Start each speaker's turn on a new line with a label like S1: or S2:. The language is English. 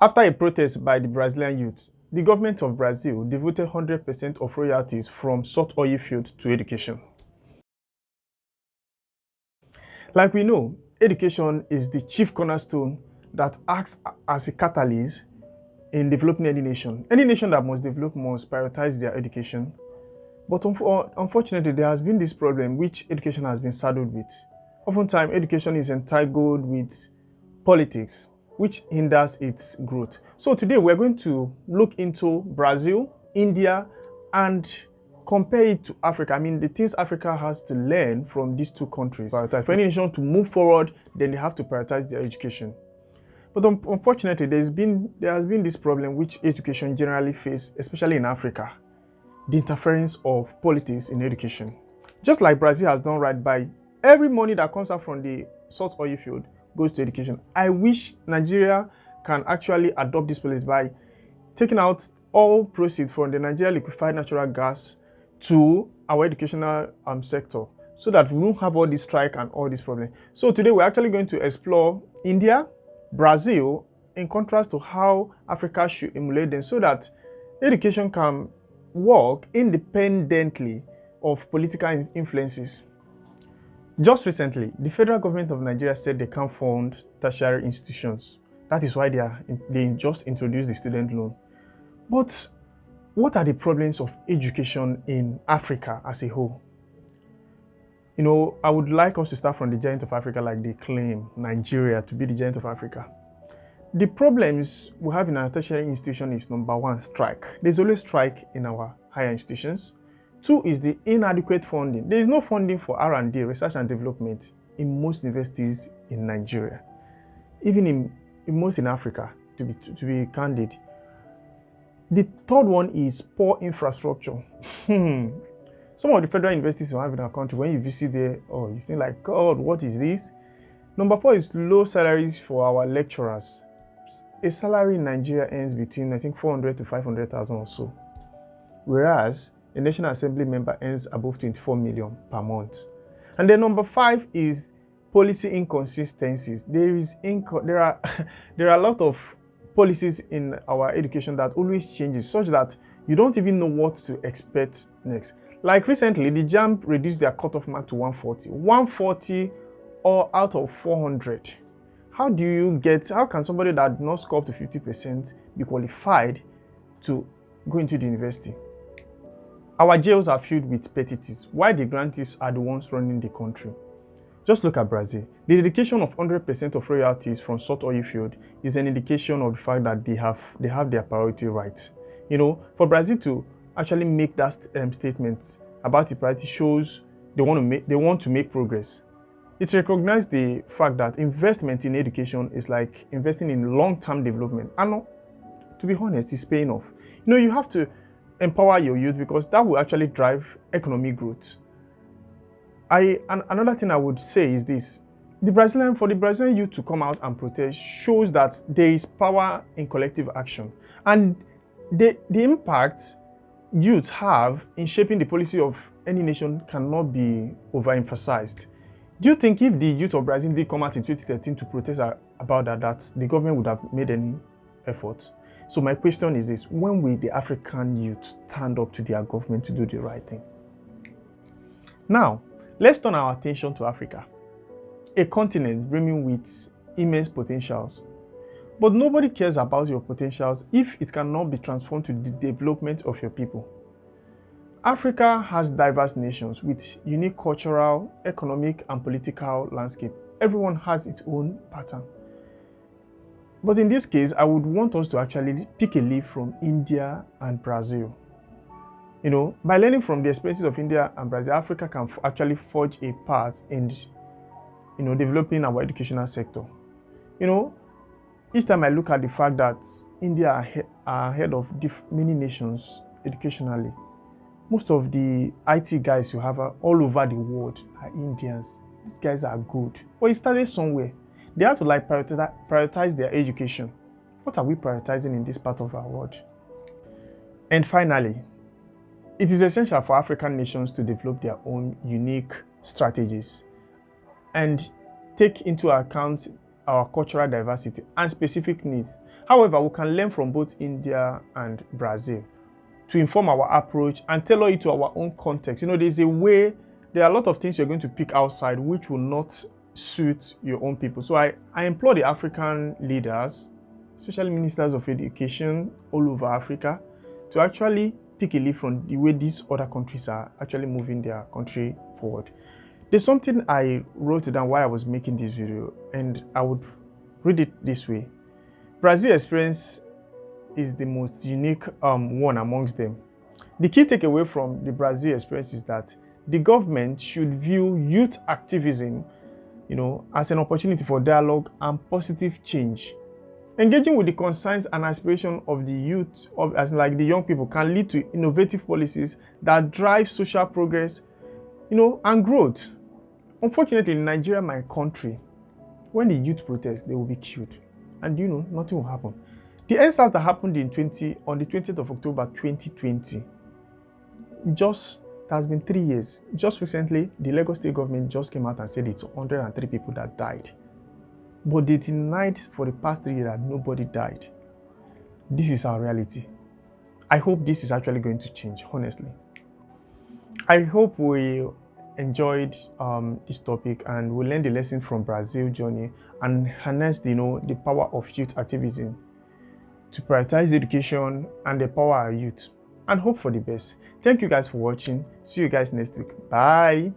S1: After a protest by the Brazilian youth, the government of Brazil devoted 100% of royalties from salt oil fields to education. Like we know, education is the chief cornerstone that acts as a catalyst in developing any nation. Any nation that must develop must prioritize their education. But unfortunately, there has been this problem which education has been saddled with. Oftentimes, education is entangled with politics, which hinders its growth. So today we're going to look into Brazil, India, and compare it to Africa. I mean, the things Africa has to learn from these two countries. For any nation to move forward, then they have to prioritize their education. But unfortunately, there has been this problem which education generally face, especially in Africa: the interference of politics in education. Just like Brazil has done right by every money that comes out from the salt oil field goes to education. I wish Nigeria can actually adopt this policy by taking out all proceeds from the Nigeria liquefied natural gas to our educational sector, so that we won't have all this strike and all this problem. So today we're actually going to explore India, Brazil, in contrast to how Africa should emulate them, so that education can work independently of political influences. Just recently, the federal government of Nigeria said they can't fund tertiary institutions. That is why they just introduced the student loan. But what are the problems of education in Africa as a whole? You know, I would like us to start from the giant of Africa, like they claim Nigeria to be the giant of Africa. The problems we have in our tertiary institution is, number one, strike. There's always strike in our higher institutions. Two is the inadequate funding. There is no funding for R&D, research and development, in most universities in Nigeria, even in most in Africa, to be candid. The third one is poor infrastructure. Some of the federal universities we have in our country, when you visit there, oh, you think like, God, what is this? Number four is low salaries for our lecturers. A salary in Nigeria earns between, I think, 400 to 500,000 or so, whereas a National Assembly member earns above 24 million per month. And then number five is policy inconsistencies. There are a lot of policies in our education that always changes, such that you don't even know what to expect next. Like recently, the JAMB reduced their cutoff mark to 140. 140 or out of 400. How can somebody that did not score up to 50% be qualified to go into the university? Our jails are filled with petty thieves, while the grand thieves are the ones running the country. Just look at Brazil. The dedication of 100% of royalties from salt oil field is an indication of the fact that they have their priority rights. You know, for Brazil to actually make that statement about the priority shows they want to make progress. It recognizes the fact that investment in education is like investing in long-term development. And to be honest, it's paying off. You know, you have to empower your youth, because that will actually drive economic growth. Another thing I would say is this: for the Brazilian youth to come out and protest shows that there is power in collective action, and the impact youth have in shaping the policy of any nation cannot be overemphasized. Do you think if the youth of Brazil did come out in 2013 to protest about that the government would have made any effort? So my question is this: when will the African youth stand up to their government to do the right thing? Now, let's turn our attention to Africa, a continent brimming with immense potentials. But nobody cares about your potentials if it cannot be transformed to the development of your people. Africa has diverse nations with unique cultural, economic, and political landscape. Everyone has its own pattern. But in this case, I would want us to actually pick a leaf from India and Brazil. You know, by learning from the experiences of India and Brazil, Africa can actually forge a path in, developing our educational sector. You know, each time I look at the fact that India are ahead of many nations educationally, most of the IT guys you have all over the world are Indians. These guys are good. But it started somewhere. They have to prioritize their education. What are we prioritizing in this part of our world? And finally, it is essential for African nations to develop their own unique strategies and take into account our cultural diversity and specific needs. However, we can learn from both India and Brazil to inform our approach and tailor it to our own context. There's a way, there are a lot of things you're going to pick outside which will not suit your own people. So I implore the African leaders, especially ministers of education all over Africa, to actually pick a leaf from the way these other countries are actually moving their country forward. There's something I wrote down while I was making this video, and I would read it this way. Brazil experience is the most unique one amongst them. The key takeaway from the Brazil experience is that the government should view youth activism, as an opportunity for dialogue and positive change. Engaging with the concerns and aspirations of the youth, as like the young people, can lead to innovative policies that drive social progress, and growth. Unfortunately, in Nigeria, my country, when the youth protest, they will be killed, and nothing will happen. The EndSARS that happened on the 20th of October 2020, it has been 3 years. Just recently, the Lagos state government just came out and said it's 103 people that died. But they denied for the past 3 years that nobody died. This is our reality. I hope this is actually going to change, honestly. I hope we enjoyed this topic and we learned the lesson from Brazil journey and harness the power of youth activism to prioritize education and empower our youth, and hope for the best. Thank you guys for watching. See you guys next week. Bye.